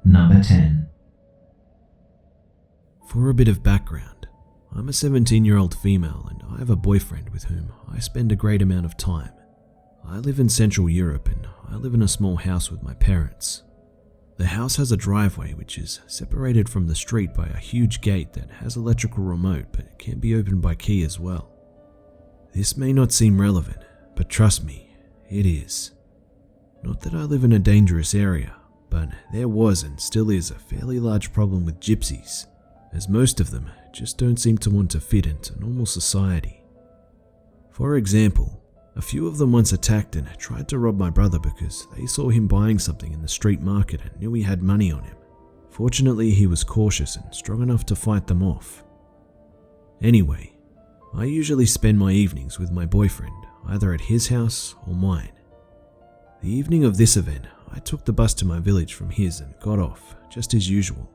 Number 10. For a bit of background, I'm a 17-year-old female and I have a boyfriend with whom I spend a great amount of time. I live in Central Europe and I live in a small house with my parents. The house has a driveway which is separated from the street by a huge gate that has electrical remote but it can be opened by key as well. This may not seem relevant, but trust me, it is. Not that I live in a dangerous area, but there was and still is a fairly large problem with gypsies, as most of them just don't seem to want to fit into normal society. For example, a few of them once attacked and tried to rob my brother because they saw him buying something in the street market and knew he had money on him. Fortunately, he was cautious and strong enough to fight them off. Anyway, I usually spend my evenings with my boyfriend, either at his house or mine. The evening of this event, I took the bus to my village from his and got off, just as usual.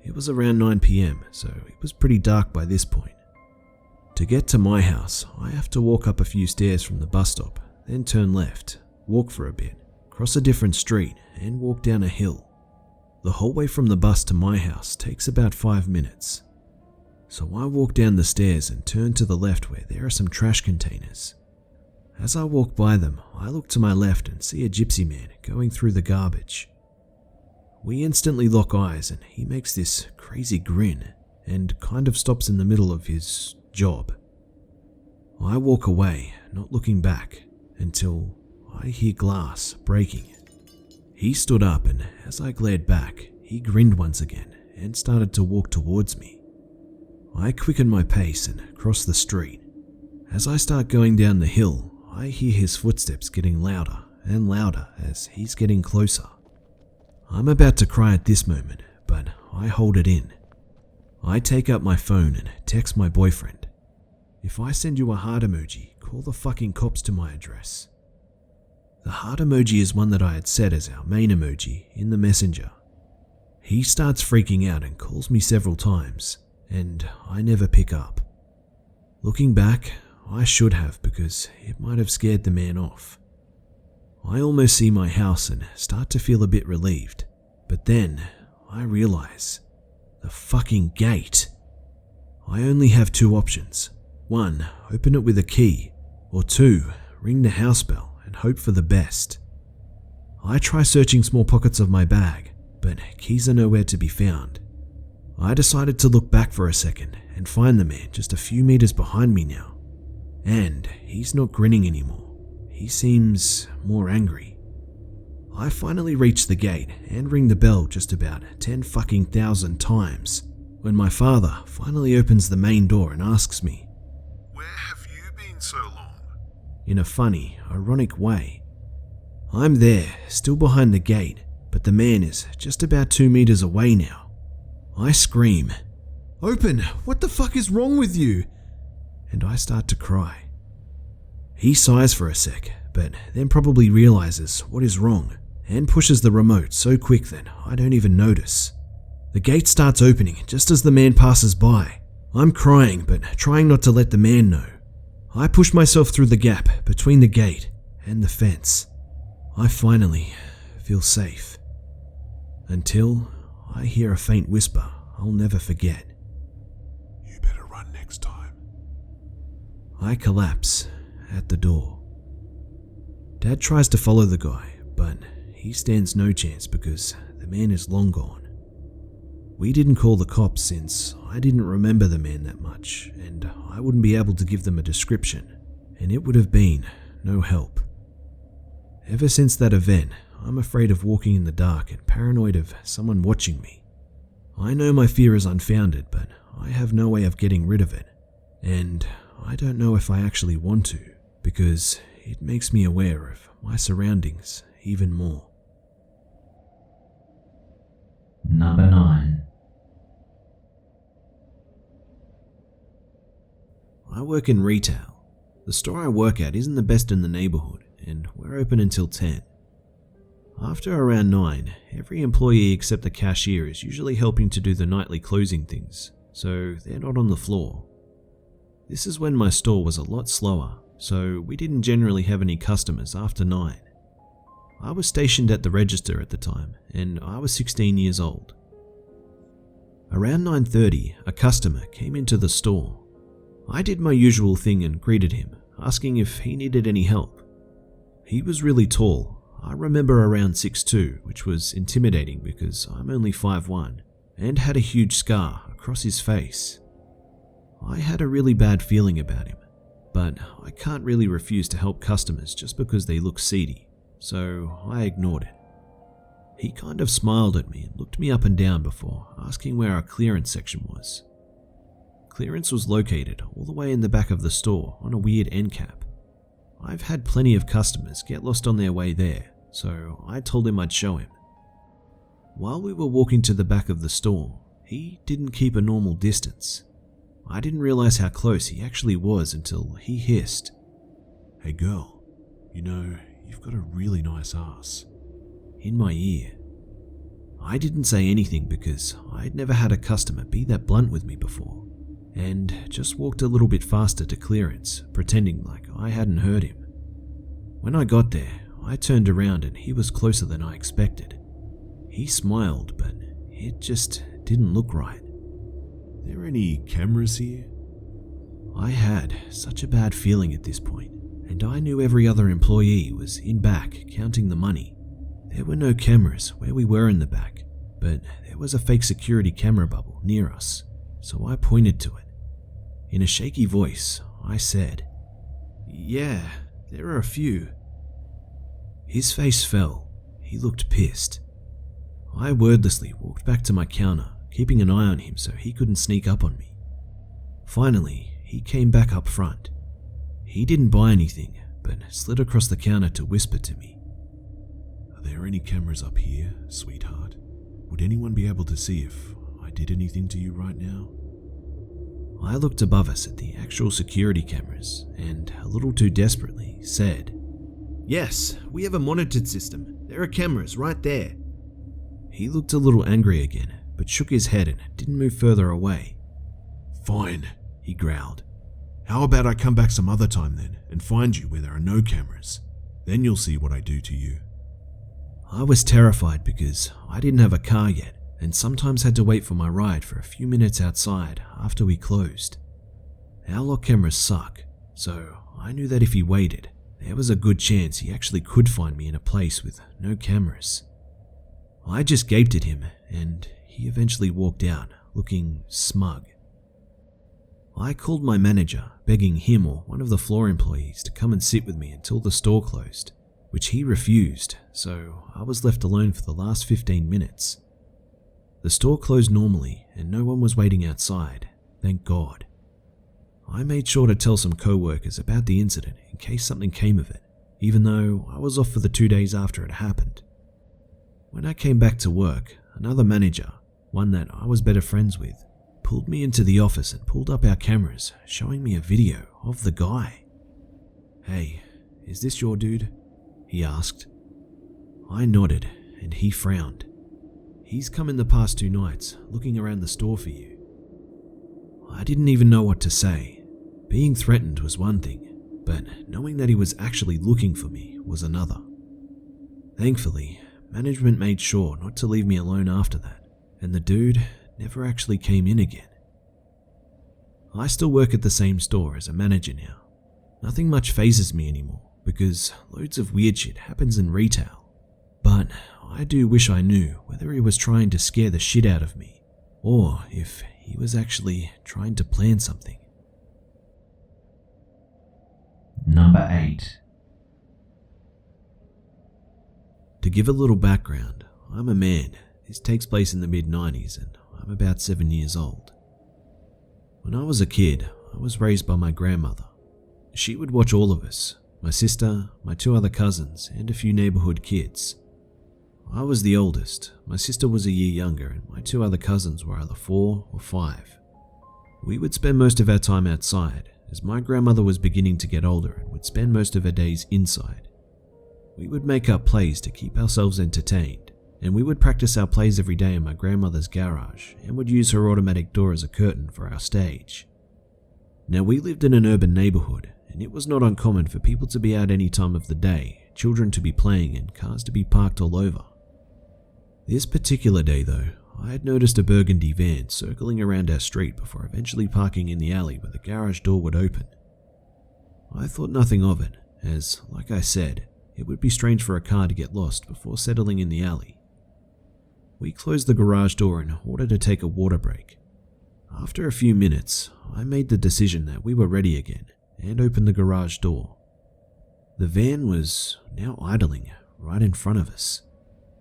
It was around 9 PM, so it was pretty dark by this point. To get to my house, I have to walk up a few stairs from the bus stop, then turn left, walk for a bit, cross a different street, and walk down a hill. The whole way from the bus to my house takes about 5 minutes. So I walk down the stairs and turn to the left where there are some trash containers. As I walk by them, I look to my left and see a gypsy man going through the garbage. We instantly lock eyes and he makes this crazy grin and kind of stops in the middle of his job. I walk away, not looking back, until I hear glass breaking. He stood up and as I glared back, he grinned once again and started to walk towards me. I quicken my pace and cross the street. As I start going down the hill, I hear his footsteps getting louder and louder as he's getting closer. I'm about to cry at this moment, but I hold it in. I take out my phone and text my boyfriend. If I send you a heart emoji, call the fucking cops to my address. The heart emoji is one that I had set as our main emoji in the messenger. He starts freaking out and calls me several times, and I never pick up. Looking back, I should have because it might have scared the man off. I almost see my house and start to feel a bit relieved, but then I realize the fucking gate. I only have two options. 1, open it with a key, or 2, ring the house bell and hope for the best. I try searching small pockets of my bag, but keys are nowhere to be found. I decided to look back for a second and find the man just a few meters behind me now. And he's not grinning anymore. He seems more angry. I finally reach the gate and ring the bell just about 10,000 times when my father finally opens the main door and asks me, "Where have you been so long?" in a funny, ironic way. I'm there, still behind the gate, but the man is just about 2 meters away now. I scream, "Open! What the fuck is wrong with you?" And I start to cry. He sighs for a sec, but then probably realizes what is wrong and pushes the remote so quick that I don't even notice. The gate starts opening just as the man passes by. I'm crying, but trying not to let the man know. I push myself through the gap between the gate and the fence. I finally feel safe. Until I hear a faint whisper I'll never forget. "You better run next time." I collapse at the door. Dad tries to follow the guy, but he stands no chance because the man is long gone. We didn't call the cops since I didn't remember the man that much, and I wouldn't be able to give them a description, and it would have been no help. Ever since that event, I'm afraid of walking in the dark and paranoid of someone watching me. I know my fear is unfounded, but I have no way of getting rid of it, and I don't know if I actually want to, because it makes me aware of my surroundings even more. Number 9. I work in retail. The store I work at isn't the best in the neighborhood, and we're open until 10. After around 9, every employee except the cashier is usually helping to do the nightly closing things, so they're not on the floor. This is when my store was a lot slower, so we didn't generally have any customers after 9. I was stationed at the register at the time, and I was 16 years old. Around 9:30, a customer came into the store. I did my usual thing and greeted him, asking if he needed any help. He was really tall. I remember around 6'2", which was intimidating because I'm only 5'1", and had a huge scar across his face. I had a really bad feeling about him, but I can't really refuse to help customers just because they look seedy, so I ignored it. He kind of smiled at me and looked me up and down before asking where our clearance section was. Clearance was located all the way in the back of the store on a weird end cap. I've had plenty of customers get lost on their way there, so I told him I'd show him. While we were walking to the back of the store, he didn't keep a normal distance. I didn't realize how close he actually was until he hissed, "Hey girl, you've got a really nice ass," in my ear. I didn't say anything because I'd never had a customer be that blunt with me before, and just walked a little bit faster to clearance, pretending like I hadn't heard him. When I got there, I turned around and he was closer than I expected. He smiled, but it just didn't look right. "There any cameras here?" I had such a bad feeling at this point, and I knew every other employee was in back counting the money. There were no cameras where we were in the back, but there was a fake security camera bubble near us, so I pointed to it. In a shaky voice, I said, "Yeah, there are a few." His face fell. He looked pissed. I wordlessly walked back to my counter, keeping an eye on him so he couldn't sneak up on me. Finally, he came back up front. He didn't buy anything, but slid across the counter to whisper to me, "Are there any cameras up here, sweetheart? Would anyone be able to see if I did anything to you right now?" I looked above us at the actual security cameras and, a little too desperately, said, "Yes, we have a monitored system. There are cameras right there." He looked a little angry again, but shook his head and didn't move further away. "Fine," he growled. "How about I come back some other time then and find you where there are no cameras? Then you'll see what I do to you." I was terrified because I didn't have a car yet and sometimes had to wait for my ride for a few minutes outside after we closed. Our lock cameras suck, so I knew that if he waited, there was a good chance he actually could find me in a place with no cameras. I just gaped at him, and he eventually walked out, looking smug. I called my manager, begging him or one of the floor employees to come and sit with me until the store closed, which he refused, so I was left alone for the last 15 minutes. The store closed normally, and no one was waiting outside, thank God. I made sure to tell some co-workers about the incident in case something came of it, even though I was off for the 2 days after it happened. When I came back to work, another manager, one that I was better friends with, pulled me into the office and pulled up our cameras, showing me a video of the guy. "Hey, is this your dude?" he asked. I nodded, and he frowned. "He's come in the past 2 nights, looking around the store for you." I didn't even know what to say. Being threatened was one thing, but knowing that he was actually looking for me was another. Thankfully, management made sure not to leave me alone after that, and the dude never actually came in again. I still work at the same store as a manager now. Nothing much phases me anymore because loads of weird shit happens in retail. But I do wish I knew whether he was trying to scare the shit out of me or if he was actually trying to plan something. Number 8. To give a little background, I'm a man. This takes place in the mid-90s and I'm about 7 years old. When I was a kid, I was raised by my grandmother. She would watch all of us, my sister, my 2 other cousins, and a few neighborhood kids. I was the oldest, my sister was a year younger, and my 2 other cousins were either 4 or 5. We would spend most of our time outside, as my grandmother was beginning to get older and would spend most of her days inside. We would make up plays to keep ourselves entertained, and we would practice our plays every day in my grandmother's garage and would use her automatic door as a curtain for our stage. Now we lived in an urban neighborhood, and it was not uncommon for people to be out any time of the day, children to be playing, and cars to be parked all over. This particular day though, I had noticed a burgundy van circling around our street before eventually parking in the alley where the garage door would open. I thought nothing of it, as, like I said, it would be strange for a car to get lost before settling in the alley. We closed the garage door in order to take a water break. After a few minutes, I made the decision that we were ready again and opened the garage door. The van was now idling right in front of us,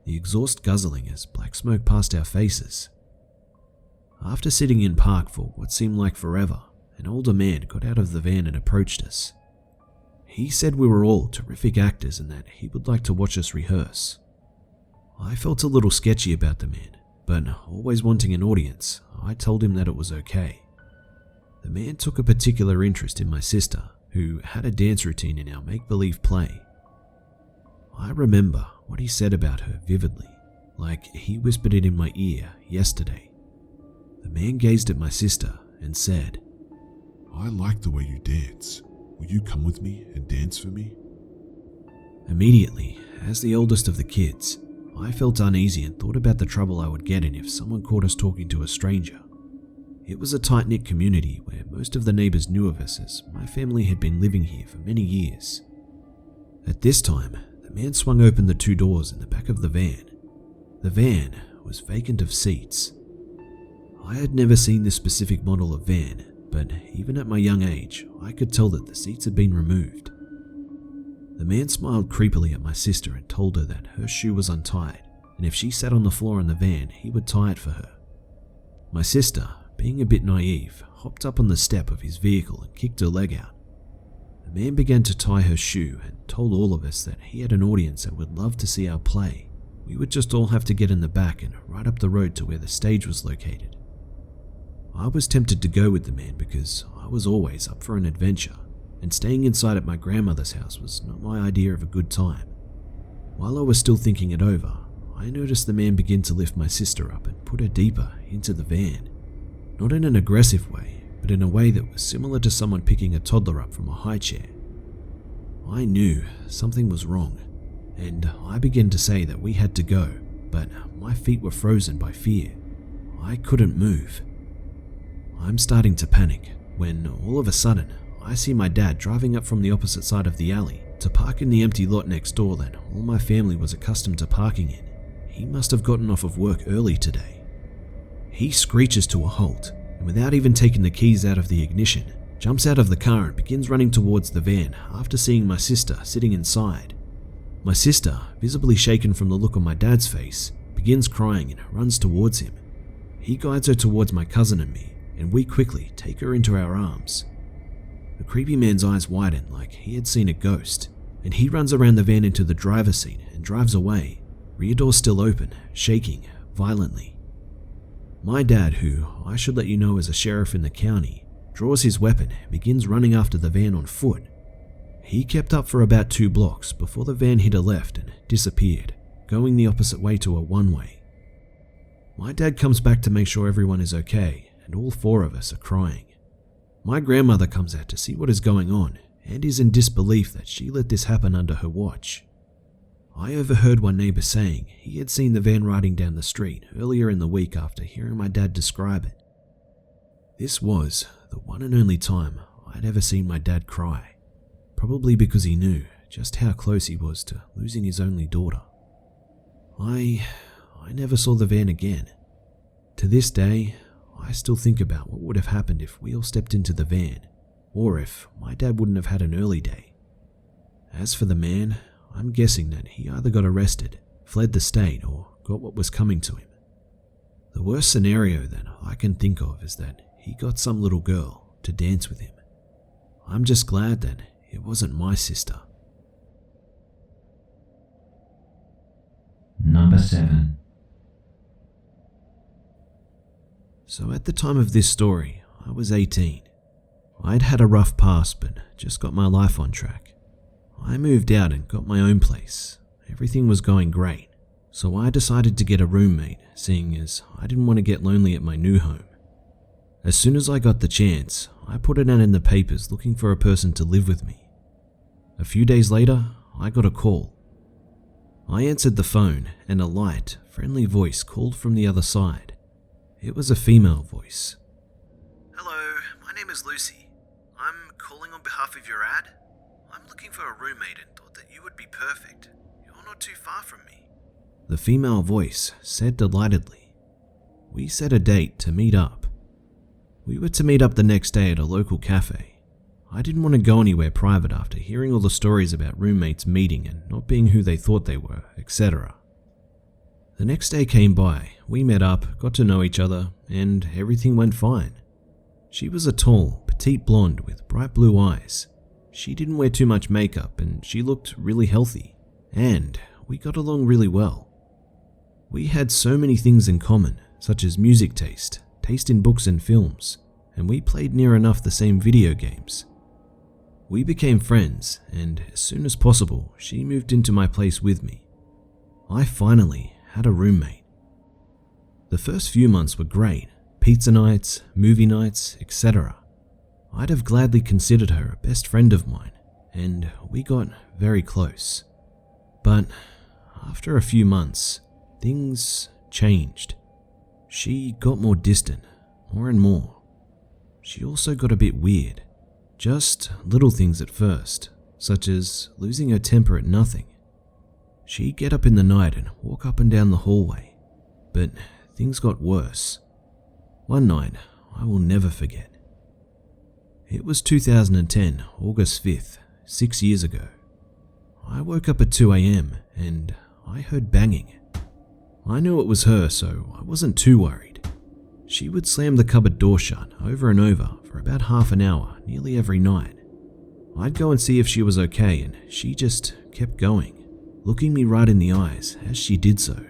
the exhaust guzzling as black smoke passed our faces. After sitting in park for what seemed like forever, an older man got out of the van and approached us. He said we were all terrific actors and that he would like to watch us rehearse. I felt a little sketchy about the man, but always wanting an audience, I told him that it was okay. The man took a particular interest in my sister, who had a dance routine in our make-believe play. I remember what he said about her vividly, like he whispered it in my ear yesterday. The man gazed at my sister and said, "I like the way you dance. Will you come with me and dance for me?" Immediately, as the oldest of the kids, I felt uneasy and thought about the trouble I would get in if someone caught us talking to a stranger. It was a tight-knit community where most of the neighbors knew of us, as my family had been living here for many years. At this time, the man swung open the two doors in the back of the van. The van was vacant of seats. I had never seen this specific model of van, but even at my young age, I could tell that the seats had been removed. The man smiled creepily at my sister and told her that her shoe was untied, and if she sat on the floor in the van, he would tie it for her. My sister, being a bit naive, hopped up on the step of his vehicle and kicked her leg out. The man began to tie her shoe and told all of us that he had an audience that would love to see our play. We would just all have to get in the back and ride up the road to where the stage was located. I was tempted to go with the man because I was always up for an adventure, and staying inside at my grandmother's house was not my idea of a good time. While I was still thinking it over, I noticed the man begin to lift my sister up and put her deeper into the van. Not in an aggressive way, but in a way that was similar to someone picking a toddler up from a high chair. I knew something was wrong, and I began to say that we had to go, but my feet were frozen by fear. I couldn't move. I'm starting to panic when all of a sudden I see my dad driving up from the opposite side of the alley to park in the empty lot next door that all my family was accustomed to parking in. He must have gotten off of work early today. He screeches to a halt, and without even taking the keys out of the ignition, jumps out of the car and begins running towards the van after seeing my sister sitting inside. My sister, visibly shaken from the look on my dad's face, begins crying and runs towards him. He guides her towards my cousin and me, and we quickly take her into our arms. The creepy man's eyes widen like he had seen a ghost, and he runs around the van into the driver's seat and drives away, rear door still open, shaking violently. My dad, who I should let you know is a sheriff in the county, draws his weapon and begins running after the van on foot. He kept up for about 2 blocks before the van hit a left and disappeared, going the opposite way to a one-way. My dad comes back to make sure everyone is okay, and all 4 of us are crying. My grandmother comes out to see what is going on and is in disbelief that she let this happen under her watch. I overheard one neighbor saying he had seen the van riding down the street earlier in the week after hearing my dad describe it. This was the one and only time I'd ever seen my dad cry, probably because he knew just how close he was to losing his only daughter. I never saw the van again. To this day, I still think about what would have happened if we all stepped into the van, or if my dad wouldn't have had an early day. As for the man, I'm guessing that he either got arrested, fled the state, or got what was coming to him. The worst scenario that I can think of is that he got some little girl to dance with him. I'm just glad that it wasn't my sister. Number 7. So at the time of this story, I was 18. I'd had a rough past but just got my life on track. I moved out and got my own place. Everything was going great, so I decided to get a roommate, seeing as I didn't want to get lonely at my new home. As soon as I got the chance, I put it out in the papers looking for a person to live with me. A few days later, I got a call. I answered the phone and a light, friendly voice called from the other side. It was a female voice. Hello, my name is Lucy. I'm calling on behalf of your ad. I'm looking for a roommate and thought that you would be perfect. You're not too far from me. The female voice said delightedly. We set a date to meet up. We were to meet up the next day at a local cafe. I didn't want to go anywhere private after hearing all the stories about roommates meeting and not being who they thought they were, etc. The next day came by, we met up, got to know each other, and everything went fine. She was a tall, petite blonde with bright blue eyes. She didn't wear too much makeup and she looked really healthy, and we got along really well. We had so many things in common, such as music taste in books and films, and we played near enough the same video games. We became friends, and as soon as possible, she moved into my place with me. I finally had a roommate. The first few months were great, pizza nights, movie nights, etc. I'd have gladly considered her a best friend of mine, and we got very close. But after a few months, things changed. She got more distant, more and more. She also got a bit weird. Just little things at first, such as losing her temper at nothing. She'd get up in the night and walk up and down the hallway, but things got worse. One night, I will never forget. It was 2010, August 5th, 6 years ago. I woke up at 2 a.m. and I heard banging. I knew it was her, so I wasn't too worried. She would slam the cupboard door shut over and over for about half an hour, nearly every night. I'd go and see if she was okay, and she just kept going, looking me right in the eyes as she did so,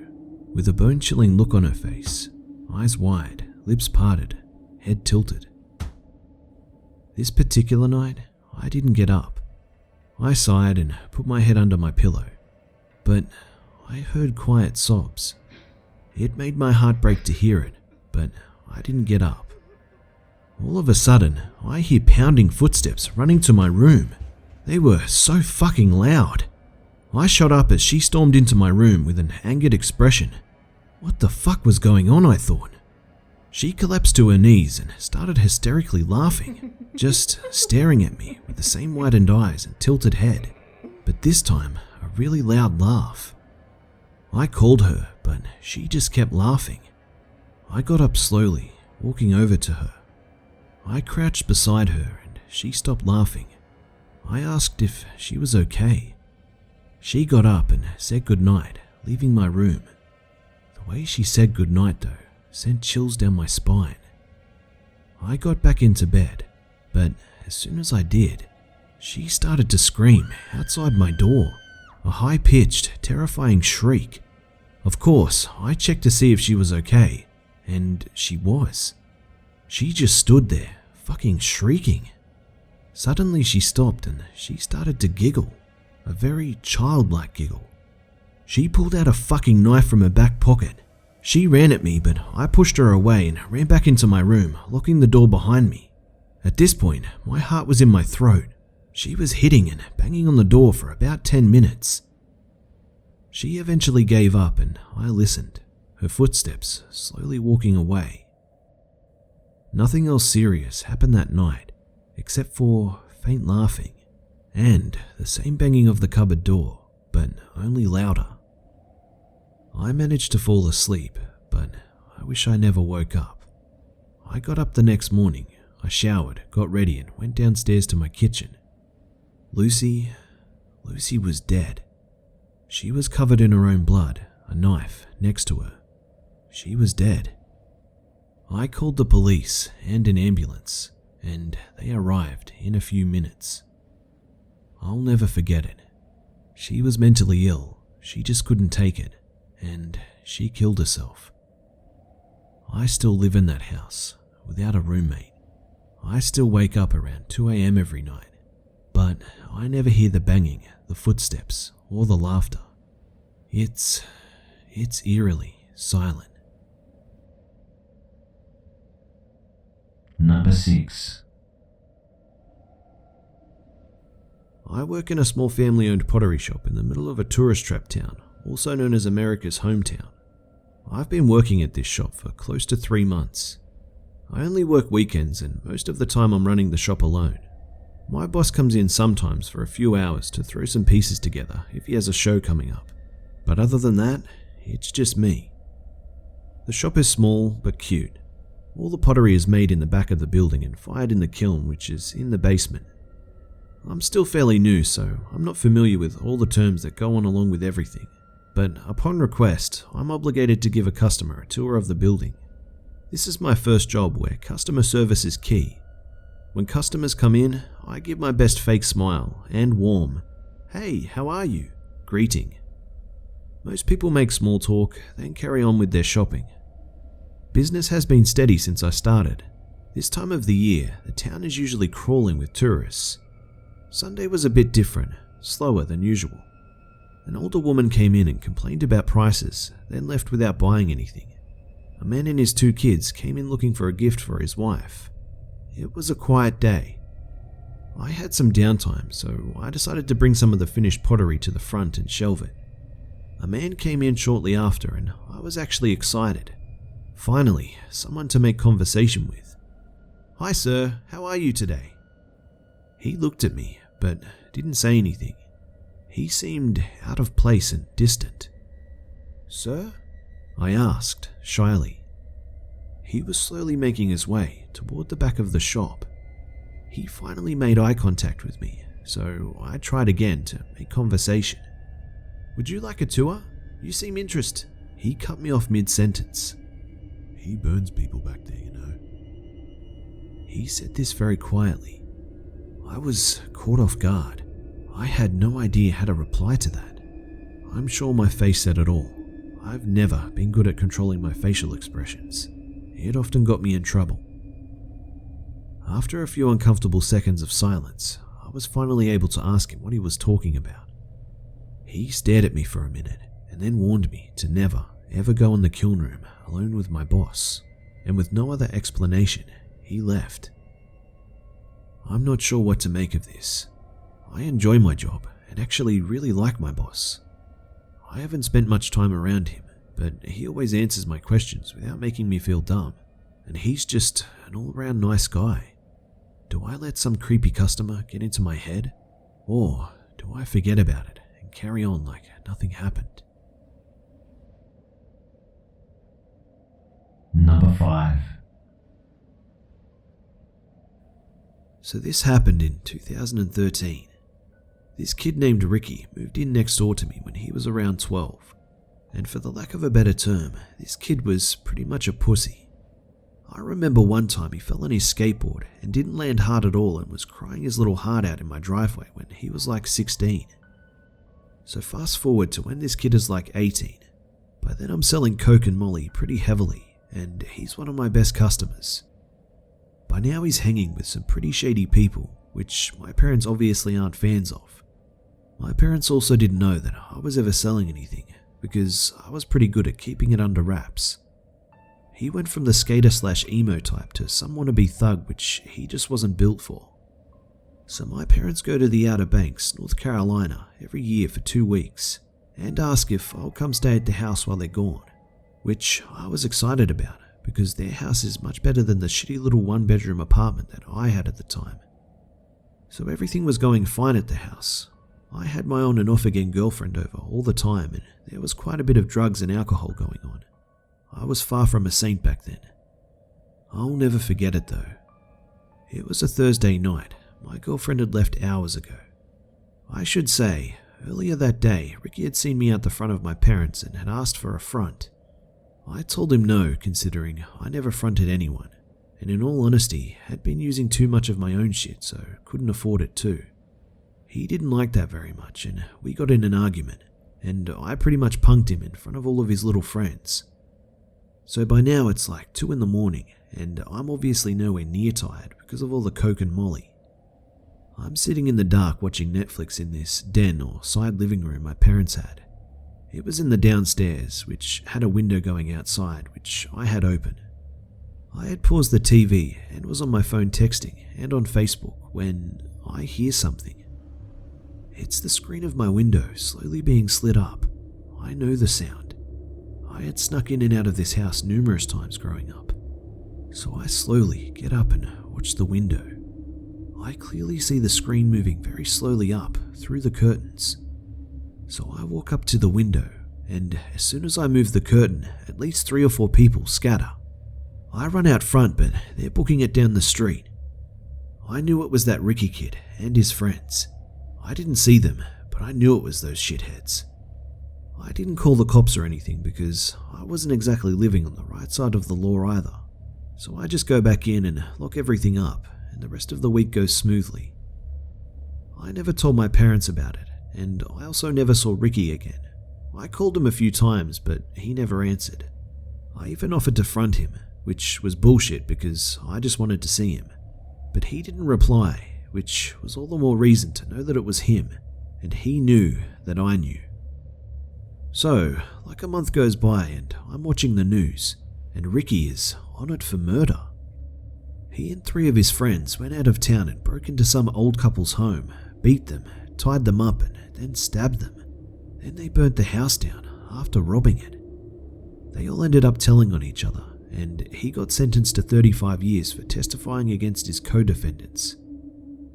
with a bone-chilling look on her face, eyes wide, lips parted, head tilted. This particular night, I didn't get up. I sighed and put my head under my pillow, but I heard quiet sobs. It made my heart break to hear it, but I didn't get up. All of a sudden, I hear pounding footsteps running to my room. They were so fucking loud. I shot up as she stormed into my room with an angered expression. What the fuck was going on, I thought. She collapsed to her knees and started hysterically laughing, just staring at me with the same widened eyes and tilted head, but this time a really loud laugh. I called her, but she just kept laughing. I got up slowly, walking over to her. I crouched beside her and she stopped laughing. I asked if she was okay. She got up and said goodnight, leaving my room. The way she said goodnight, though, sent chills down my spine. I got back into bed, but as soon as I did, she started to scream outside my door. A high-pitched, terrifying shriek. Of course, I checked to see if she was okay, and she was. She just stood there, fucking shrieking. Suddenly she stopped and she started to giggle, a very childlike giggle. She pulled out a fucking knife from her back pocket. She ran at me, but I pushed her away and ran back into my room, locking the door behind me. At this point, my heart was in my throat. She was hitting and banging on the door for about 10 minutes. She eventually gave up and I listened, her footsteps slowly walking away. Nothing else serious happened that night, except for faint laughing and the same banging of the cupboard door, but only louder. I managed to fall asleep, but I wish I never woke up. I got up the next morning, I showered, got ready and went downstairs to my kitchen. Lucy was dead. She was covered in her own blood, a knife next to her. She was dead. I called the police and an ambulance, and they arrived in a few minutes. I'll never forget it. She was mentally ill, she just couldn't take it, and she killed herself. I still live in that house, without a roommate. I still wake up around 2 a.m. every night, but I never hear the banging, the footsteps, or the laughter. It's eerily silent. Number 6. I work in a small family-owned pottery shop in the middle of a tourist trap town, also known as America's hometown. I've been working at this shop for close to 3 months. I only work weekends, and most of the time I'm running the shop alone. My boss comes in sometimes for a few hours to throw some pieces together if he has a show coming up. But other than that, it's just me. The shop is small but cute. All the pottery is made in the back of the building and fired in the kiln, which is in the basement. I'm still fairly new, so I'm not familiar with all the terms that go on along with everything. But upon request, I'm obligated to give a customer a tour of the building. This is my first job where customer service is key. When customers come in, I give my best fake smile and warm, "Hey, how are you?" greeting. Most people make small talk, then carry on with their shopping. Business has been steady since I started. This time of the year, the town is usually crawling with tourists. Sunday was a bit different, slower than usual. An older woman came in and complained about prices, then left without buying anything. A man and his 2 kids came in looking for a gift for his wife. It was a quiet day. I had some downtime, so I decided to bring some of the finished pottery to the front and shelve it. A man came in shortly after, and I was actually excited. Finally, someone to make conversation with. "Hi sir, how are you today?" He looked at me, but didn't say anything. He seemed out of place and distant. "Sir?" I asked, shyly. He was slowly making his way toward the back of the shop. He finally made eye contact with me, so I tried again to make conversation. "Would you like a tour? You seem interested." He cut me off mid-sentence. He burns people back there, you know. He said this very quietly. I was caught off guard. I had no idea how to reply to that. I'm sure my face said it all. I've never been good at controlling my facial expressions. It often got me in trouble. After a few uncomfortable seconds of silence, I was finally able to ask him what he was talking about. He stared at me for a minute and then warned me to never, ever go in the kiln room alone with my boss, and with no other explanation, he left. I'm not sure what to make of this. I enjoy my job and actually really like my boss. I haven't spent much time around him, but he always answers my questions without making me feel dumb, and he's just an all-round nice guy. Do I let some creepy customer get into my head, or do I forget about it and carry on like nothing happened? Number 5. So this happened in 2013. This kid named Ricky moved in next door to me when he was around 12. And for the lack of a better term, this kid was pretty much a pussy. I remember one time he fell on his skateboard and didn't land hard at all and was crying his little heart out in my driveway when he was like 16. So fast forward to when this kid is like 18. By then I'm selling coke and molly pretty heavily, and he's one of my best customers. By now he's hanging with some pretty shady people, which my parents obviously aren't fans of. My parents also didn't know that I was ever selling anything, because I was pretty good at keeping it under wraps. He went from the skater/emo type to some wannabe thug, which he just wasn't built for. So my parents go to the Outer Banks, North Carolina, every year for 2 weeks, and ask if I'll come stay at the house while they're gone, which I was excited about, because their house is much better than the shitty little 1-bedroom apartment that I had at the time. So everything was going fine at the house. I had my on and off again girlfriend over all the time, and there was quite a bit of drugs and alcohol going on. I was far from a saint back then. I'll never forget it though. It was a Thursday night. My girlfriend had left hours ago. I should say, earlier that day, Ricky had seen me out the front of my parents and had asked for a front. I told him no, considering I never fronted anyone, and in all honesty, had been using too much of my own shit, so couldn't afford it too. He didn't like that very much, and we got in an argument, and I pretty much punked him in front of all of his little friends. So by now it's like 2 a.m, and I'm obviously nowhere near tired because of all the coke and molly. I'm sitting in the dark watching Netflix in this den or side living room my parents had. It was in the downstairs, which had a window going outside, which I had open. I had paused the TV and was on my phone texting and on Facebook when I hear something. It's the screen of my window slowly being slid up. I know the sound. I had snuck in and out of this house numerous times growing up. So I slowly get up and watch the window. I clearly see the screen moving very slowly up through the curtains. So I walk up to the window, and as soon as I move the curtain, at least 3 or 4 people scatter. I run out front, but they're booking it down the street. I knew it was that Ricky kid and his friends. I didn't see them, but I knew it was those shitheads. I didn't call the cops or anything because I wasn't exactly living on the right side of the law either. So I just go back in and lock everything up, and the rest of the week goes smoothly. I never told my parents about it, and I also never saw Ricky again. I called him a few times, but he never answered. I even offered to front him, which was bullshit because I just wanted to see him. But he didn't reply, which was all the more reason to know that it was him, and he knew that I knew. So, like a month goes by and I'm watching the news, and Ricky is on it for murder. He and 3 of his friends went out of town and broke into some old couple's home, beat them, tied them up, and then stabbed them. Then they burnt the house down after robbing it. They all ended up telling on each other, and he got sentenced to 35 years for testifying against his co-defendants.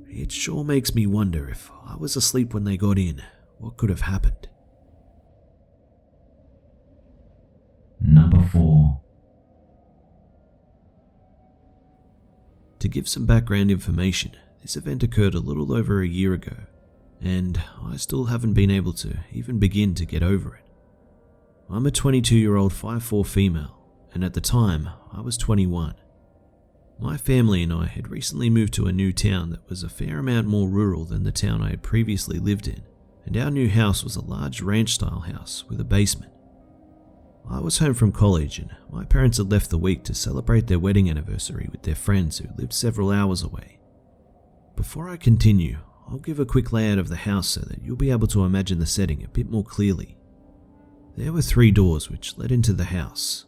It sure makes me wonder if I was asleep when they got in, what could have happened. Number 4. To give some background information, this event occurred a little over a year ago, and I still haven't been able to even begin to get over it. I'm a 22-year-old 5'4" female, and at the time, I was 21. My family and I had recently moved to a new town that was a fair amount more rural than the town I had previously lived in, and our new house was a large ranch-style house with a basement. I was home from college, and my parents had left the week to celebrate their wedding anniversary with their friends who lived several hours away. Before I continue, I'll give a quick layout of the house so that you'll be able to imagine the setting a bit more clearly. There were 3 doors which led into the house.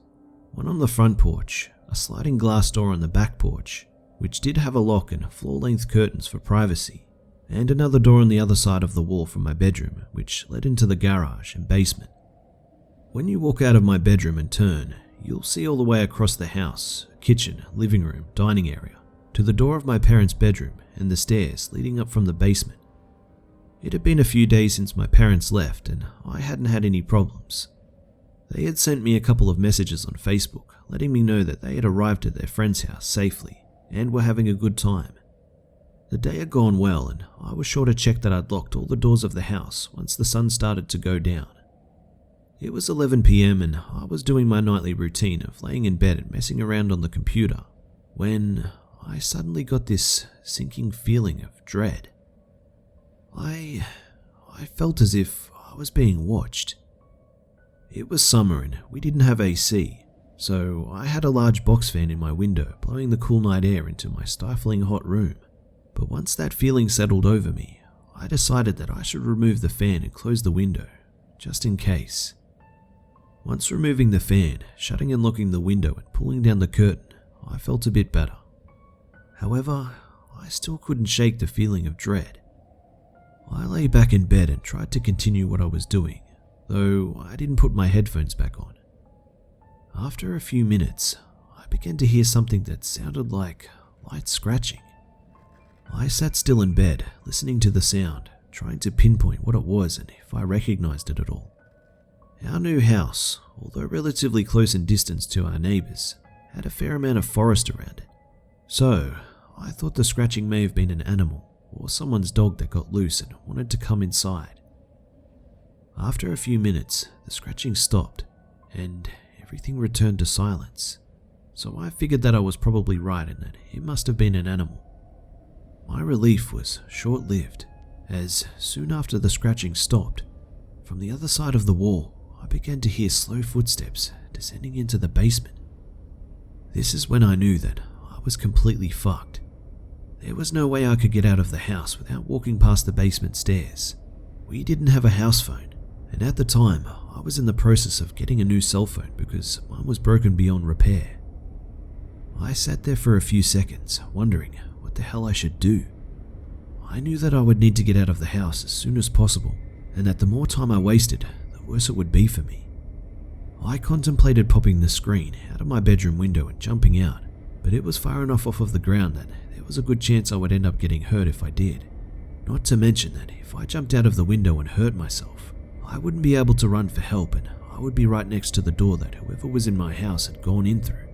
One on the front porch, a sliding glass door on the back porch, which did have a lock and floor-length curtains for privacy, and another door on the other side of the wall from my bedroom, which led into the garage and basement. When you walk out of my bedroom and turn, you'll see all the way across the house, kitchen, living room, dining area, to the door of my parents' bedroom and the stairs leading up from the basement. It had been a few days since my parents left, and I hadn't had any problems. They had sent me a couple of messages on Facebook letting me know that they had arrived at their friend's house safely and were having a good time. The day had gone well, and I was sure to check that I'd locked all the doors of the house once the sun started to go down. It was 11 PM and I was doing my nightly routine of laying in bed and messing around on the computer when I suddenly got this sinking feeling of dread. I felt as if I was being watched. It was summer and we didn't have AC, so I had a large box fan in my window blowing the cool night air into my stifling hot room. But once that feeling settled over me, I decided that I should remove the fan and close the window, just in case. Once removing the fan, shutting and locking the window and pulling down the curtain, I felt a bit better. However, I still couldn't shake the feeling of dread. I lay back in bed and tried to continue what I was doing, though I didn't put my headphones back on. After a few minutes, I began to hear something that sounded like light scratching. I sat still in bed, listening to the sound, trying to pinpoint what it was and if I recognized it at all. Our new house, although relatively close in distance to our neighbors, had a fair amount of forest around it. So, I thought the scratching may have been an animal or someone's dog that got loose and wanted to come inside. After a few minutes, the scratching stopped and everything returned to silence. So I figured that I was probably right and that it must have been an animal. My relief was short-lived, as soon after the scratching stopped, from the other side of the wall, I began to hear slow footsteps descending into the basement. This is when I knew that I was completely fucked. There was no way I could get out of the house without walking past the basement stairs. We didn't have a house phone, and at the time, I was in the process of getting a new cell phone because mine was broken beyond repair. I sat there for a few seconds, wondering what the hell I should do. I knew that I would need to get out of the house as soon as possible, and that the more time I wasted, the worse it would be for me. I contemplated popping the screen out of my bedroom window and jumping out, but it was far enough off of the ground that there was a good chance I would end up getting hurt if I did. Not to mention that if I jumped out of the window and hurt myself, I wouldn't be able to run for help, and I would be right next to the door that whoever was in my house had gone in through.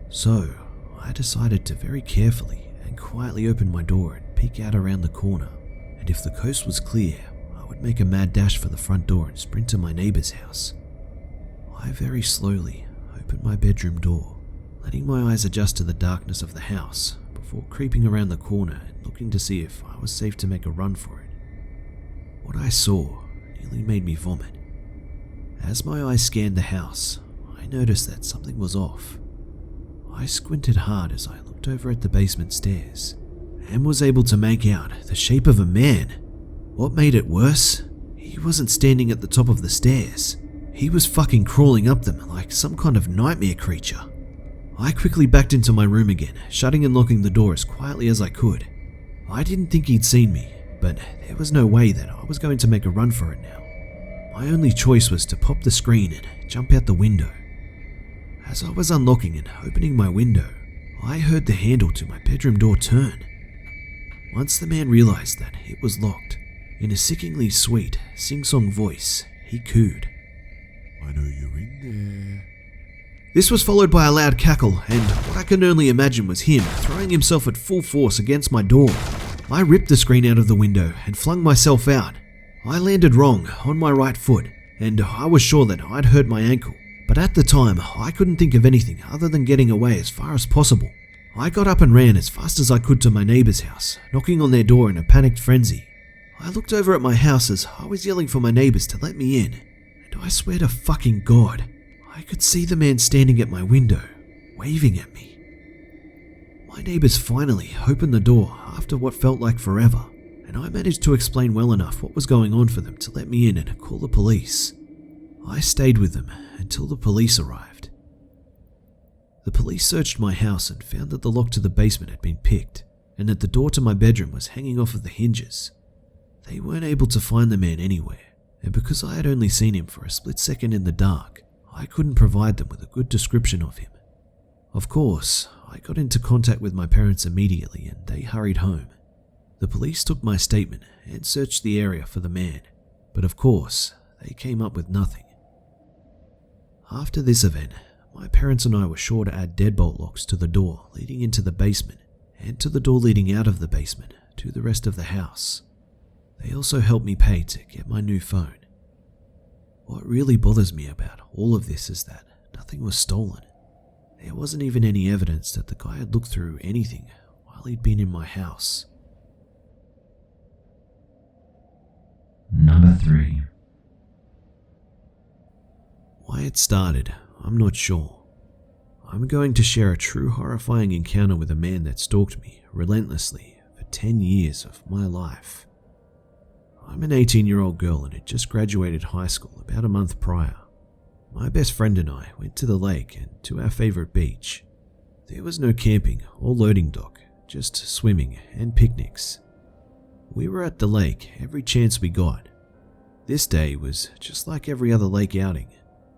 So, I decided to very carefully and quietly open my door and peek out around the corner, and if the coast was clear, I would make a mad dash for the front door and sprint to my neighbor's house. I very slowly opened my bedroom door, letting my eyes adjust to the darkness of the house before creeping around the corner and looking to see if I was safe to make a run for it. What I saw nearly made me vomit. As my eyes scanned the house, I noticed that something was off. I squinted hard as I looked over at the basement stairs and was able to make out the shape of a man. What made it worse? He wasn't standing at the top of the stairs. He was fucking crawling up them like some kind of nightmare creature. I quickly backed into my room again, shutting and locking the door as quietly as I could. I didn't think he'd seen me, but there was no way that I was going to make a run for it now. My only choice was to pop the screen and jump out the window. As I was unlocking and opening my window, I heard the handle to my bedroom door turn. Once the man realized that it was locked, in a sickeningly sweet, sing-song voice, he cooed, "I know you're in there." This was followed by a loud cackle, and what I can only imagine was him throwing himself at full force against my door. I ripped the screen out of the window and flung myself out. I landed wrong on my right foot, and I was sure that I'd hurt my ankle. But at the time, I couldn't think of anything other than getting away as far as possible. I got up and ran as fast as I could to my neighbor's house, knocking on their door in a panicked frenzy. I looked over at my house as I was yelling for my neighbors to let me in, and I swear to fucking God, I could see the man standing at my window, waving at me. My neighbors finally opened the door after what felt like forever, and I managed to explain well enough what was going on for them to let me in and call the police. I stayed with them until the police arrived. The police searched my house and found that the lock to the basement had been picked, and that the door to my bedroom was hanging off of the hinges. They weren't able to find the man anywhere, and because I had only seen him for a split second in the dark, I couldn't provide them with a good description of him. Of course, I got into contact with my parents immediately and they hurried home. The police took my statement and searched the area for the man, but of course, they came up with nothing. After this event, my parents and I were sure to add deadbolt locks to the door leading into the basement and to the door leading out of the basement to the rest of the house. They also helped me pay to get my new phone. What really bothers me about all of this is that nothing was stolen. There wasn't even any evidence that the guy had looked through anything while he'd been in my house. Number 3. Why it started, I'm not sure. I'm going to share a true horrifying encounter with a man that stalked me relentlessly for 10 years of my life. I'm an 18-year-old girl and had just graduated high school about a month prior. My best friend and I went to the lake and to our favorite beach. There was no camping or loading dock, just swimming and picnics. We were at the lake every chance we got. This day was just like every other lake outing.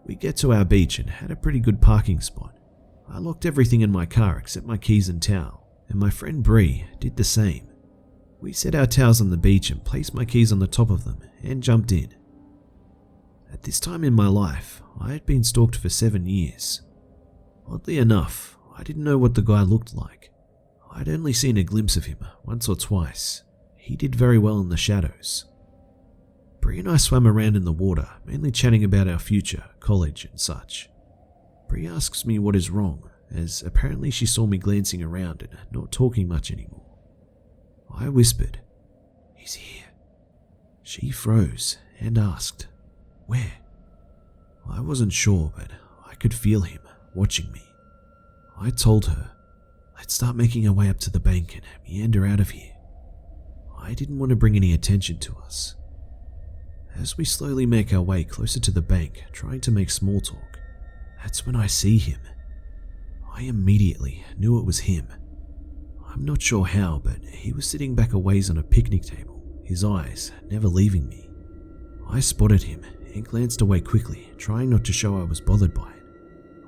We get to our beach and had a pretty good parking spot. I locked everything in my car except my keys and towel, and my friend Bree did the same. We set our towels on the beach and placed my keys on the top of them and jumped in. At this time in my life, I had been stalked for 7 years. Oddly enough, I didn't know what the guy looked like. I'd only seen a glimpse of him once or twice. He did very well in the shadows. Bree and I swam around in the water, mainly chatting about our future, college and such. Bree asks me what is wrong, as apparently she saw me glancing around and not talking much anymore. I whispered, "He's here." She froze and asked, "Where?" I wasn't sure, but I could feel him watching me. I told her, "Let's start making our way up to the bank and meander out of here." I didn't want to bring any attention to us. As we slowly make our way closer to the bank, trying to make small talk, that's when I see him. I immediately knew it was him. I'm not sure how, but he was sitting back a ways on a picnic table, his eyes never leaving me. I spotted him and glanced away quickly, trying not to show I was bothered by it.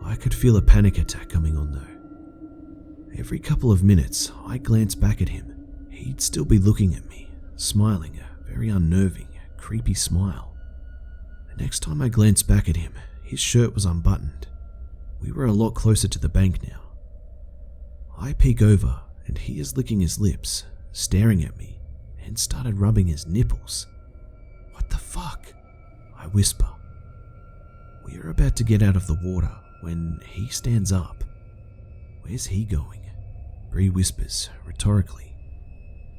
I could feel a panic attack coming on though. Every couple of minutes, I glanced back at him. He'd still be looking at me, smiling a very unnerving, creepy smile. The next time I glanced back at him, his shirt was unbuttoned. We were a lot closer to the bank now. I peek over and he is licking his lips, staring at me, and started rubbing his nipples. "What the fuck?" I whisper. We are about to get out of the water when he stands up. "Where's he going?" Bree whispers, rhetorically.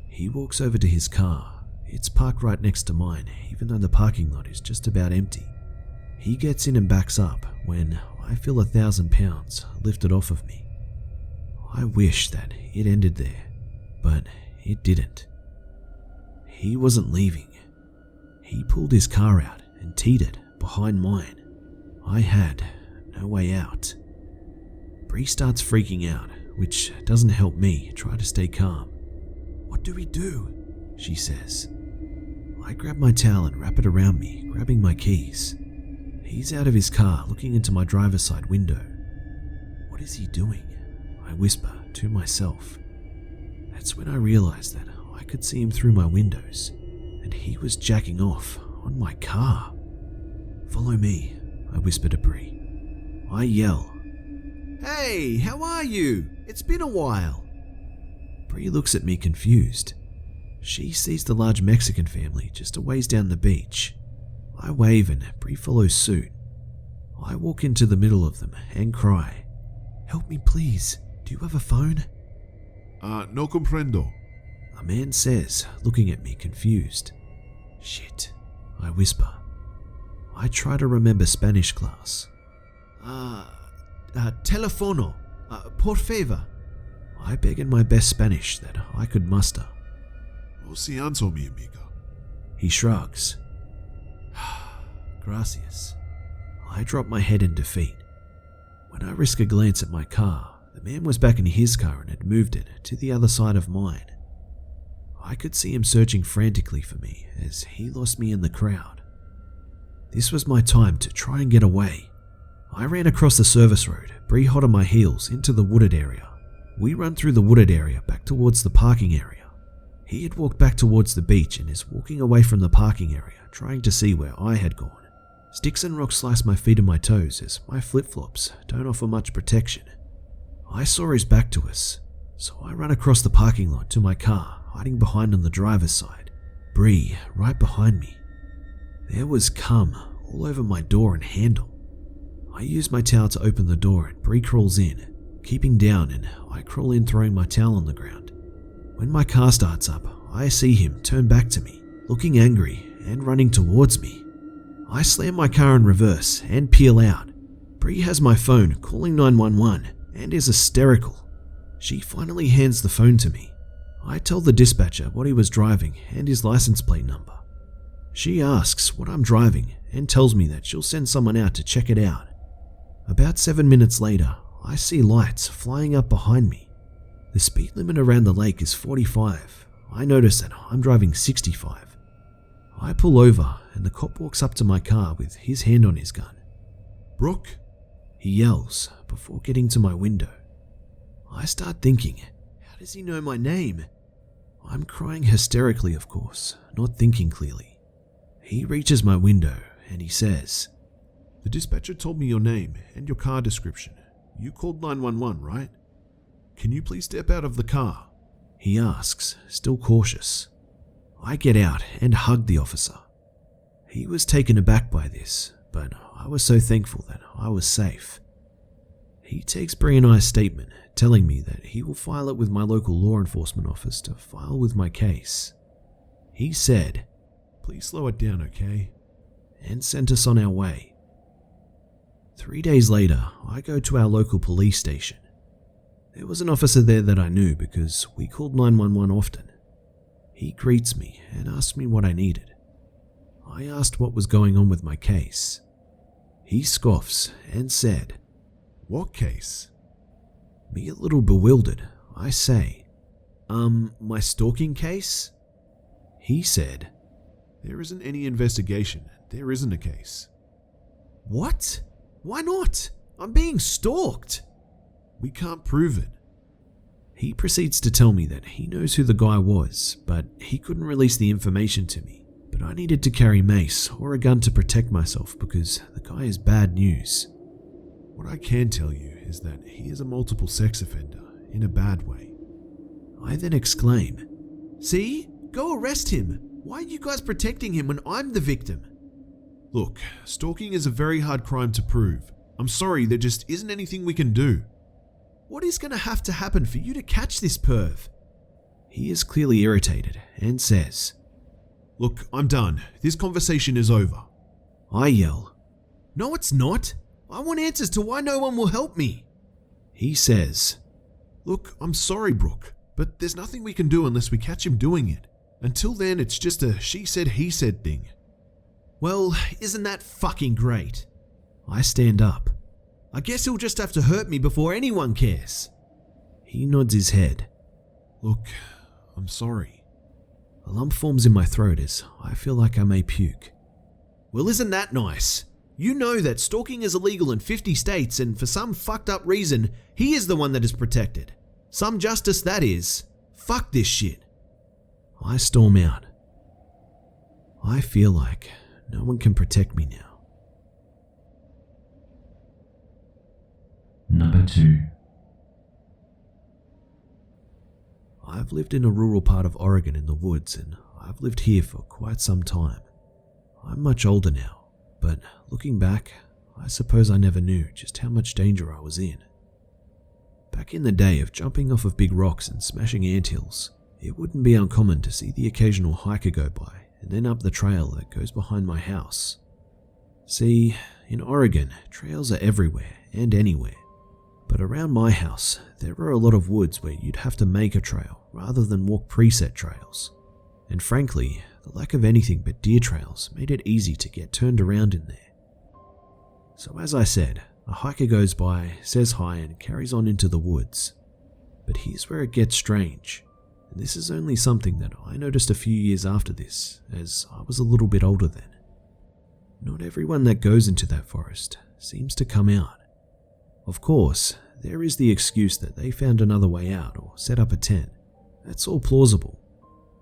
He walks over to his car. It's parked right next to mine, even though the parking lot is just about empty. He gets in and backs up when I feel 1,000 pounds lifted off of me. I wish that it ended there, but it didn't. He wasn't leaving. He pulled his car out and teed it behind mine. I had no way out. Bree starts freaking out, which doesn't help me try to stay calm. "What do we do?" she says. I grab my towel and wrap it around me, grabbing my keys. He's out of his car, looking into my driver's side window. "What is he doing?" I whisper to myself. That's when I realize that I could see him through my windows, and he was jacking off on my car. "Follow me," I whisper to Bree. I yell, "Hey, how are you? It's been a while." Bree looks at me confused. She sees the large Mexican family just a ways down the beach. I wave and Bree follows suit. I walk into the middle of them and cry, "Help me please, do you have a phone?" No comprendo. A man says, looking at me confused. "Shit," I whisper. I try to remember Spanish class. Telefono, por favor." I beg in my best Spanish that I could muster. "Oh, cianzo, mi amiga." He shrugs. "Gracias." I drop my head in defeat. When I risk a glance at my car, the man was back in his car and had moved it to the other side of mine. I could see him searching frantically for me as he lost me in the crowd. This was my time to try and get away. I ran across the service road, Bree hot on my heels, into the wooded area. We run through the wooded area back towards the parking area. He had walked back towards the beach and is walking away from the parking area, trying to see where I had gone. Sticks and rocks slice my feet and my toes as my flip-flops don't offer much protection. I saw his back to us, so I run across the parking lot to my car, hiding behind on the driver's side. Bree right behind me. There was cum all over my door and handle. I use my towel to open the door and Bree crawls in, keeping down, and I crawl in throwing my towel on the ground. When my car starts up, I see him turn back to me, looking angry and running towards me. I slam my car in reverse and peel out. Bree has my phone, calling 911, and is hysterical. She finally hands the phone to me. I tell the dispatcher what he was driving and his license plate number. She asks what I'm driving and tells me that she'll send someone out to check it out. About 7 minutes later, I see lights flying up behind me. The speed limit around the lake is 45. I notice that I'm driving 65. I pull over and the cop walks up to my car with his hand on his gun. "Brooke?" He yells before getting to my window. I start thinking, how does he know my name? I'm crying hysterically, of course, not thinking clearly. He reaches my window and he says, "The dispatcher told me your name and your car description. You called 911, right? Can you please step out of the car?" He asks, still cautious. I get out and hug the officer. He was taken aback by this, but I was so thankful that I was safe. He takes Bree and I's statement, telling me that he will file it with my local law enforcement office to file with my case. He said, "Please slow it down, okay?" and sent us on our way. 3 days later, I go to our local police station. There was an officer there that I knew because we called 911 often. He greets me and asks me what I needed. I asked what was going on with my case. He scoffs and said, "What case?" Me a little bewildered, I say, my stalking case? He said, There isn't any investigation. There isn't a case. What? Why not? I'm being stalked. We can't prove it. He proceeds to tell me that he knows who the guy was, but he couldn't release the information to me. But I needed to carry mace or a gun to protect myself because the guy is bad news. What I can tell you is that he is a multiple sex offender in a bad way. I then exclaim, See? Go arrest him. Why are you guys protecting him when I'm the victim? Look, stalking is a very hard crime to prove. I'm sorry, there just isn't anything we can do. What is going to have to happen for you to catch this perv? He is clearly irritated and says, Look, I'm done. This conversation is over. I yell, No, it's not. I want answers to why no one will help me. He says, Look, I'm sorry, Brooke, but there's nothing we can do unless we catch him doing it. Until then, it's just a she said, he said thing. Well, isn't that fucking great? I stand up. I guess he'll just have to hurt me before anyone cares. He nods his head. Look, I'm sorry. A lump forms in my throat as I feel like I may puke. Well, isn't that nice? You know that stalking is illegal in 50 states and for some fucked up reason, he is the one that is protected. Some justice that is. Fuck this shit. I storm out. I feel like no one can protect me now. Number 2. I've lived in a rural part of Oregon in the woods, and I've lived here for quite some time. I'm much older now, but looking back, I suppose I never knew just how much danger I was in. Back in the day of jumping off of big rocks and smashing anthills, it wouldn't be uncommon to see the occasional hiker go by and then up the trail that goes behind my house. See, in Oregon, trails are everywhere and anywhere. But around my house, there are a lot of woods where you'd have to make a trail rather than walk preset trails. And frankly, the lack of anything but deer trails made it easy to get turned around in there. So as I said, a hiker goes by, says hi and carries on into the woods. But here's where it gets strange. And this is only something that I noticed a few years after this, as I was a little bit older then. Not everyone that goes into that forest seems to come out. Of course, there is the excuse that they found another way out or set up a tent. That's all plausible.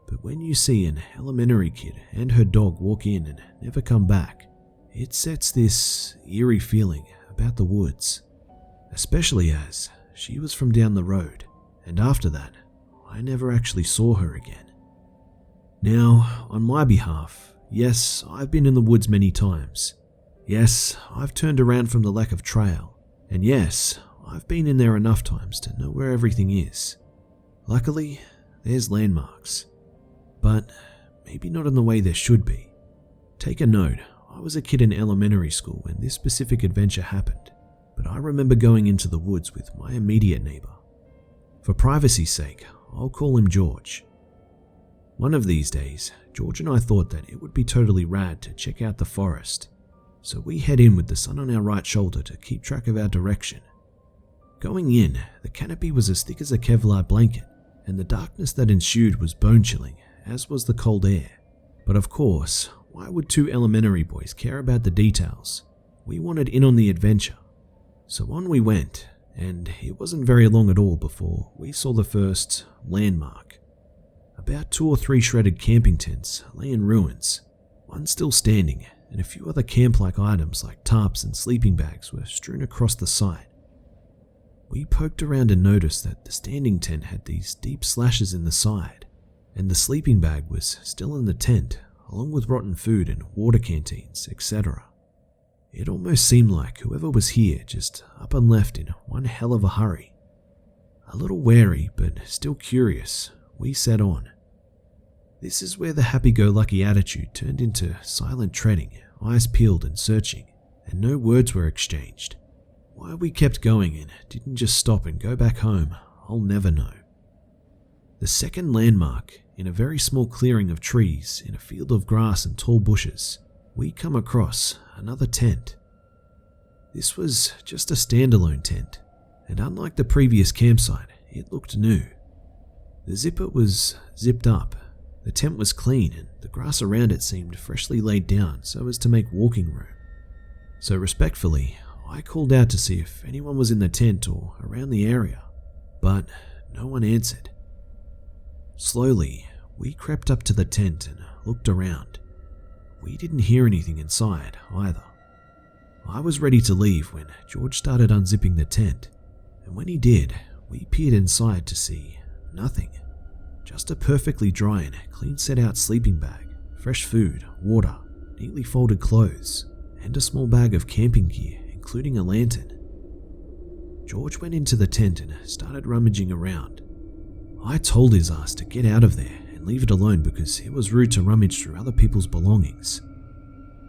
But when you see an elementary kid and her dog walk in and never come back, it sets this eerie feeling about the woods. Especially as she was from down the road, and after that, I never actually saw her again. Now, on my behalf, yes, I've been in the woods many times. Yes, I've turned around from the lack of trail. And yes, I've been in there enough times to know where everything is. Luckily, there's landmarks. But maybe not in the way there should be. Take a note, I was a kid in elementary school when this specific adventure happened, but I remember going into the woods with my immediate neighbor. For privacy's sake, I'll call him George. One of these days, George and I thought that it would be totally rad to check out the forest. So we head in with the sun on our right shoulder to keep track of our direction. Going in, the canopy was as thick as a Kevlar blanket, and the darkness that ensued was bone-chilling, as was the cold air. But of course, why would two elementary boys care about the details? We wanted in on the adventure. So on we went, and it wasn't very long at all before we saw the first landmark. About 2 or 3 shredded camping tents lay in ruins, one still standing, and a few other camp-like items like tarps and sleeping bags were strewn across the site. We poked around and noticed that the standing tent had these deep slashes in the side, and the sleeping bag was still in the tent, along with rotten food and water canteens, etc. It almost seemed like whoever was here just up and left in one hell of a hurry. A little wary, but still curious, we set on. This is where the happy-go-lucky attitude turned into silent treading, eyes peeled and searching, and no words were exchanged. Why we kept going and didn't just stop and go back home, I'll never know. The second landmark, in a very small clearing of trees in a field of grass and tall bushes, we come across another tent. This was just a standalone tent, and unlike the previous campsite, it looked new. The zipper was zipped up, the tent was clean, and the grass around it seemed freshly laid down so as to make walking room. So respectfully, I called out to see if anyone was in the tent or around the area, but no one answered. Slowly, we crept up to the tent and looked around. We didn't hear anything inside either. I was ready to leave when George started unzipping the tent, and when he did, we peered inside to see nothing. Just a perfectly dry and clean set out sleeping bag, fresh food, water, neatly folded clothes, and a small bag of camping gear, including a lantern. George went into the tent and started rummaging around. I told his ass to get out of there and leave it alone because it was rude to rummage through other people's belongings.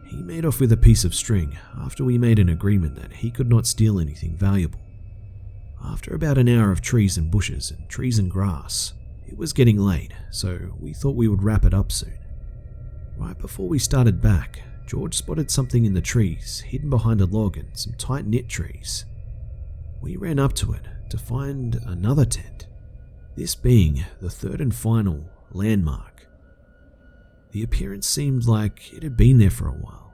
He made off with a piece of string after we made an agreement that he could not steal anything valuable. After about an hour of trees and bushes and trees and grass, it was getting late, so we thought we would wrap it up soon. Right before we started back, George spotted something in the trees, hidden behind a log and some tight-knit trees. We ran up to it to find another tent, this being the third and final landmark. The appearance seemed like it had been there for a while.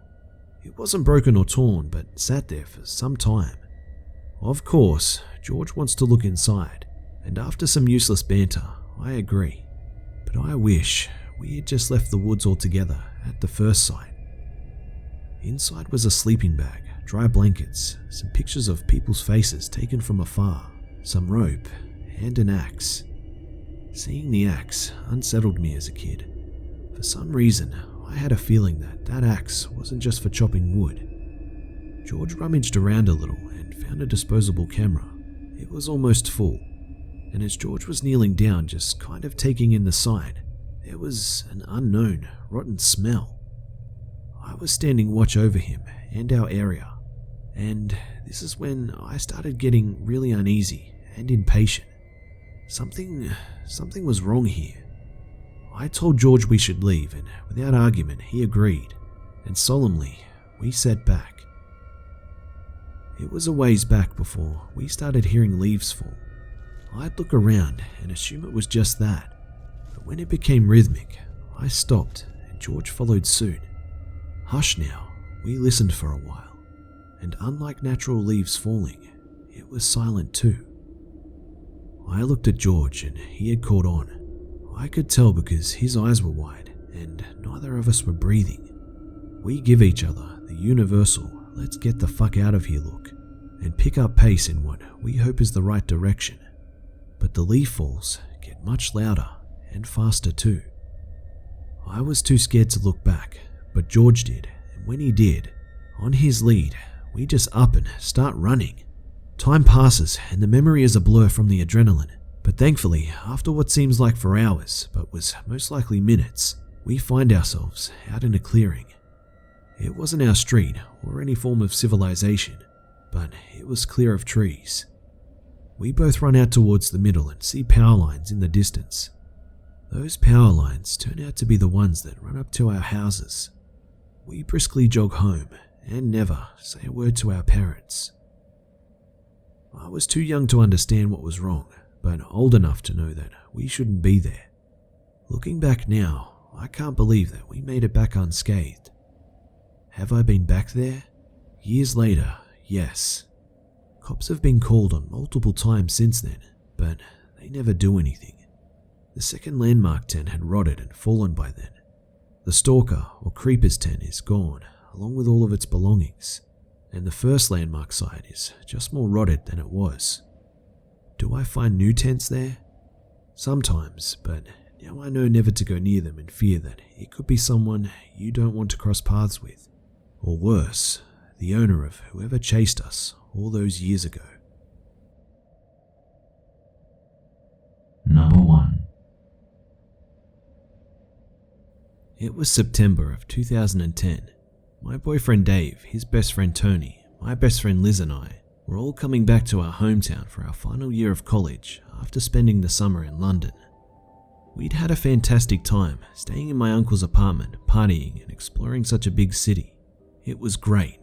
It wasn't broken or torn, but sat there for some time. Of course, George wants to look inside, and after some useless banter, I agree. But I wish we had just left the woods altogether at the first sight. Inside was a sleeping bag, dry blankets, some pictures of people's faces taken from afar, some rope, and an axe. Seeing the axe unsettled me as a kid. For some reason, I had a feeling that that axe wasn't just for chopping wood. George rummaged around a little and found a disposable camera. It was almost full, and as George was kneeling down just kind of taking in the sight, there was an unknown, rotten smell. I was standing watch over him and our area, and this is when I started getting really uneasy and impatient. Something was wrong here. I told George we should leave, and without argument he agreed, and solemnly we sat back. It was a ways back before we started hearing leaves fall. I'd look around and assume it was just that, but when it became rhythmic, I stopped and George followed suit. Hush now, we listened for a while, and unlike natural leaves falling, it was silent too. I looked at George and he had caught on. I could tell because his eyes were wide and neither of us were breathing. We give each other the universal let's get the fuck out of here look and pick up pace in what we hope is the right direction. But the leaf falls get much louder and faster too. I was too scared to look back, but George did, and when he did, on his lead, we just up and start running. Time passes and the memory is a blur from the adrenaline, but thankfully, after what seems like for hours, but was most likely minutes, we find ourselves out in a clearing. It wasn't our street or any form of civilization, but it was clear of trees. We both run out towards the middle and see power lines in the distance. Those power lines turn out to be the ones that run up to our houses. We briskly jog home and never say a word to our parents. I was too young to understand what was wrong, but old enough to know that we shouldn't be there. Looking back now, I can't believe that we made it back unscathed. Have I been back there? Years later, yes. Cops have been called on multiple times since then, but they never do anything. The second landmark tent had rotted and fallen by then. The stalker or creeper's tent is gone, along with all of its belongings, and the first landmark site is just more rotted than it was. Do I find new tents there? Sometimes, but now I know never to go near them in fear that it could be someone you don't want to cross paths with, or worse, the owner of whoever chased us all those years ago. Number 1. It was September of 2010. My boyfriend Dave, his best friend Tony, my best friend Liz and I were all coming back to our hometown for our final year of college after spending the summer in London. We'd had a fantastic time staying in my uncle's apartment, partying and exploring such a big city. It was great.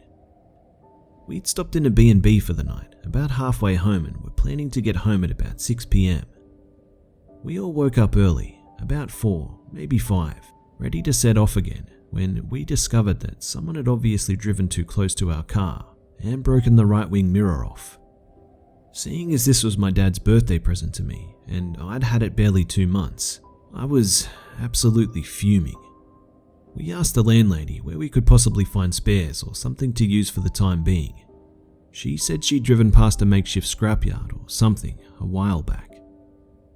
We'd stopped in a B&B for the night, about halfway home, and were planning to get home at about 6 p.m. We all woke up early, about 4, maybe 5, ready to set off again, when we discovered that someone had obviously driven too close to our car and broken the right wing mirror off. Seeing as this was my dad's birthday present to me, and I'd had it barely 2 months, I was absolutely fuming. We asked the landlady where we could possibly find spares or something to use for the time being. She said she'd driven past a makeshift scrapyard or something a while back.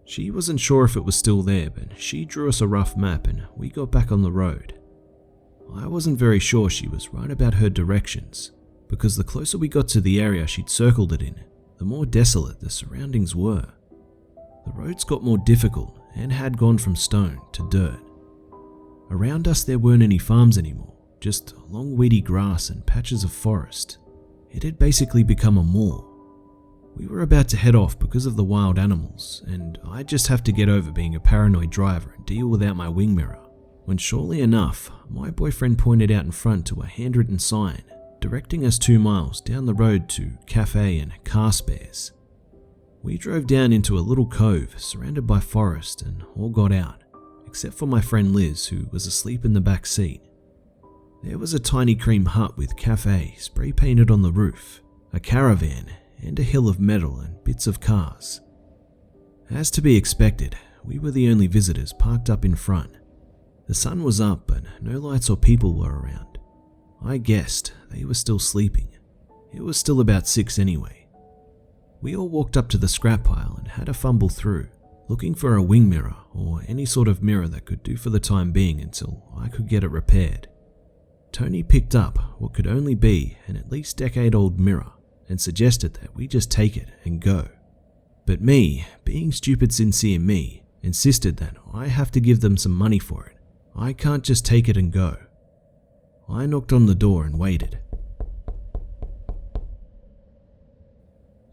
She wasn't sure if it was still there, but she drew us a rough map and we got back on the road. I wasn't very sure she was right about her directions, because the closer we got to the area she'd circled it in, the more desolate the surroundings were. The roads got more difficult and had gone from stone to dirt. Around us there weren't any farms anymore, just long weedy grass and patches of forest. It had basically become a moor. We were about to head off because of the wild animals, and I'd just have to get over being a paranoid driver and deal without my wing mirror, when surely enough, my boyfriend pointed out in front to a handwritten sign directing us 2 miles down the road to cafe and car spares. We drove down into a little cove surrounded by forest and all got out, except for my friend Liz, who was asleep in the back seat. There was a tiny cream hut with cafe spray painted on the roof, a caravan, and a hill of metal and bits of cars. As to be expected, we were the only visitors parked up in front. The sun was up, but no lights or people were around. I guessed they were still sleeping. It was still about 6 anyway. We all walked up to the scrap pile and had a fumble through, looking for a wing mirror or any sort of mirror that could do for the time being until I could get it repaired. Tony picked up what could only be an at least decade-old mirror and suggested that we just take it and go. But me, being stupid sincere me, insisted that I have to give them some money for it. I can't just take it and go. I knocked on the door and waited.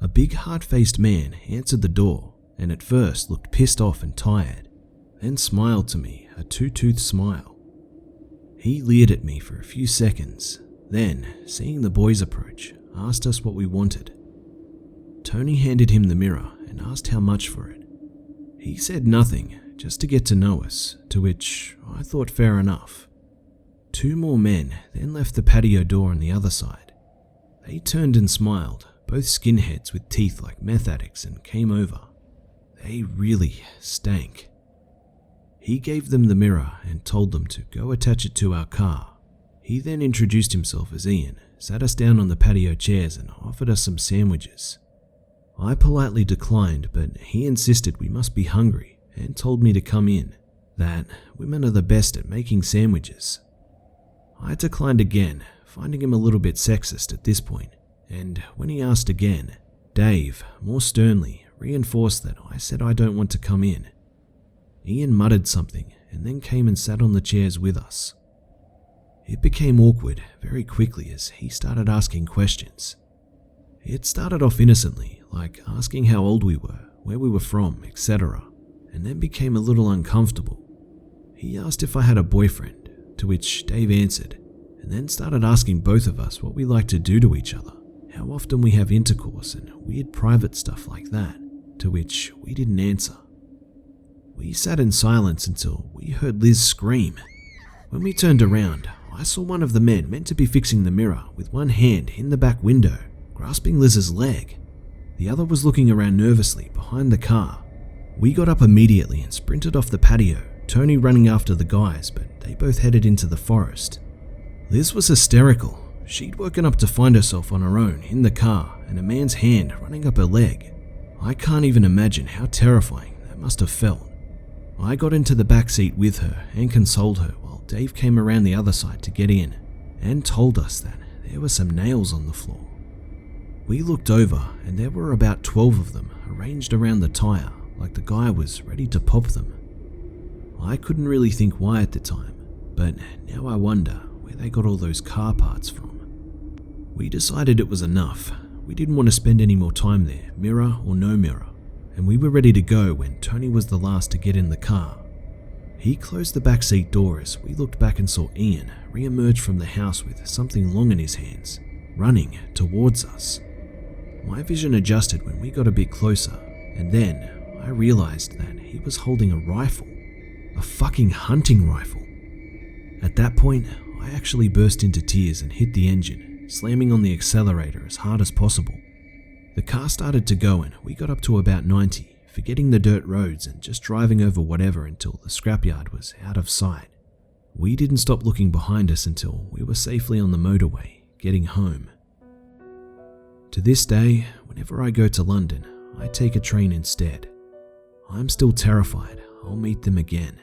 A big hard-faced man answered the door and at first looked pissed off and tired, then smiled to me, a two-toothed smile. He leered at me for a few seconds, then, seeing the boys approach, asked us what we wanted. Tony handed him the mirror and asked how much for it. He said nothing, just to get to know us, to which I thought fair enough. 2 more men then left the patio door on the other side. They turned and smiled, both skinheads with teeth like meth addicts, and came over. They really stank. He gave them the mirror and told them to go attach it to our car. He then introduced himself as Ian, sat us down on the patio chairs and offered us some sandwiches. I politely declined, but he insisted we must be hungry and told me to come in, that women are the best at making sandwiches. I declined again, finding him a little bit sexist at this point, and when he asked again, Dave, more sternly, reinforced that I said I don't want to come in. Ian muttered something and then came and sat on the chairs with us. It became awkward very quickly as he started asking questions. It started off innocently, like asking how old we were, where we were from, etc., and then became a little uncomfortable. He asked if I had a boyfriend, to which Dave answered, and then started asking both of us what we like to do to each other, how often we have intercourse, and weird private stuff like that, to which we didn't answer. We sat in silence until we heard Liz scream. When we turned around, I saw one of the men meant to be fixing the mirror with one hand in the back window, grasping Liz's leg. The other was looking around nervously behind the car. We got up immediately and sprinted off the patio, Tony running after the guys, but they both headed into the forest. Liz was hysterical. She'd woken up to find herself on her own in the car and a man's hand running up her leg. I can't even imagine how terrifying that must have felt. I got into the back seat with her and consoled her while Dave came around the other side to get in and told us that there were some nails on the floor. We looked over and there were about 12 of them arranged around the tire like the guy was ready to pop them. I couldn't really think why at the time, but now I wonder where they got all those car parts from. We decided it was enough. We didn't want to spend any more time there, mirror or no mirror, and we were ready to go when Tony was the last to get in the car. He closed the backseat door as we looked back and saw Ian re-emerge from the house with something long in his hands. running towards us. My vision adjusted when we got a bit closer, and then I realized that he was holding a rifle. A fucking hunting rifle. At that point, I actually burst into tears and hit the engine, slamming on the accelerator as hard as possible. The car started to go and we got up to about 90, forgetting the dirt roads and just driving over whatever until the scrapyard was out of sight. We didn't stop looking behind us until we were safely on the motorway, getting home. To this day, whenever I go to London, I take a train instead. I'm still terrified I'll meet them again.